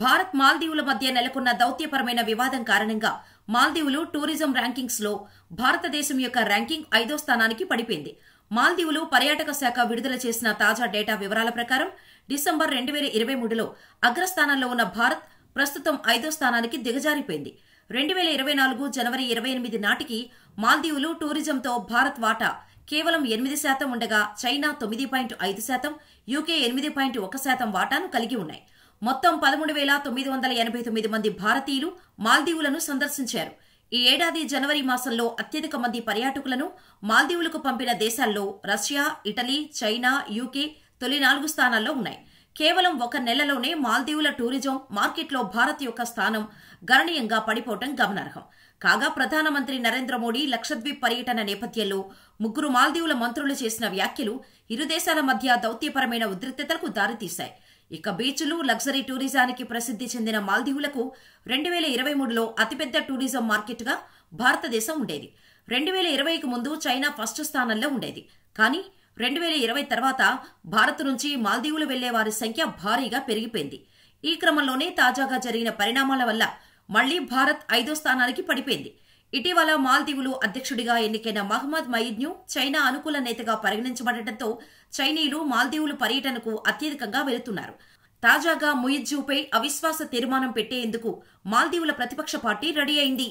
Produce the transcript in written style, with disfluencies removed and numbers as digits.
భారత్ మాల్దీవుల మధ్య నెలకొన్న దౌత్యపరమైన వివాదం కారణంగా మాల్దీవులు టూరిజం ర్యాంకింగ్స్ లో భారతదేశం యొక్క ర్యాంకింగ్ 5వ స్థానానికి పడిపోయింది. మాల్దీవులు పర్యాటక శాఖ విడుదల చేసిన తాజా డేటా వివరాల ప్రకారం డిసెంబర్ 2023లో అగ్రస్థానంలో ఉన్న భారత్ ప్రస్తుతం 5వ స్థానానికి దిగజారిపోయింది. 2024 జనవరి 28 నాటికి మాల్దీవులు టూరిజంతో భారత్ వాటా కేవలం 8% ఉండగా చైనా 9.5%, యూకే 8.1% వాటాను కలిగి ఉన్నాయి. మొత్తం 13,989 మంది భారతీయులు మాల్దీవులను సందర్శించారు. ఈ ఏడాది జనవరి మాసంలో అత్యధిక మంది పర్యాటకులను మాల్దీవులకు పంపిన దేశాల్లో రష్యా, ఇటలీ, చైనా, యూకే తొలి 4 స్థానాల్లో ఉన్నాయి. కేవలం ఒక నెలలోనే మాల్దీవుల టూరిజం మార్కెట్లో భారత్ యొక్క స్థానం గణనీయంగా పడిపోవటం గమనార్హం. కాగా ప్రధానమంత్రి నరేంద్ర మోడీ లక్షద్వీప్ పర్యటన నేపథ్యంలో 3 మాల్దీవుల మంత్రులు చేసిన వ్యాఖ్యలు ఇరు దేశాల మధ్య దౌత్యపరమైన ఉద్రిక్తతలకు దారితీశాయి. ఇక బీచ్లు, లగ్జరీ టూరిజానికి ప్రసిద్ధి చెందిన మాల్దీవులకు 2023లో అతిపెద్ద టూరిజం మార్కెట్గా భారతదేశం ఉండేది. 2020కు ముందు చైనా ఫస్ట్ స్థానంలో ఉండేది. కానీ 2020 తర్వాత భారత్ నుంచి మాల్దీవులు వెళ్లే వారి సంఖ్య భారీగా పెరిగిపోయింది. ఈ క్రమంలోనే తాజాగా జరిగిన పరిణామాల వల్ల మళ్లీ భారత్ 5వ స్థానానికి పడిపోయింది. ఇటీవల మాల్దీవులు అధ్యక్షుడిగా ఎన్నికైన మహమ్మద్ మయీద్ను చైనా అనుకూల నేతగా పరిగణించబడటంతో చైనీయులు మాల్దీవులు పర్యటనకు అత్యధికంగా వెళుతున్నారు. తాజాగా ముయిజ్జుపై అవిశ్వాస తీర్మానం పెట్టేందుకు మాల్దీవుల ప్రతిపక్ష పార్టీ రెడీ అయింది.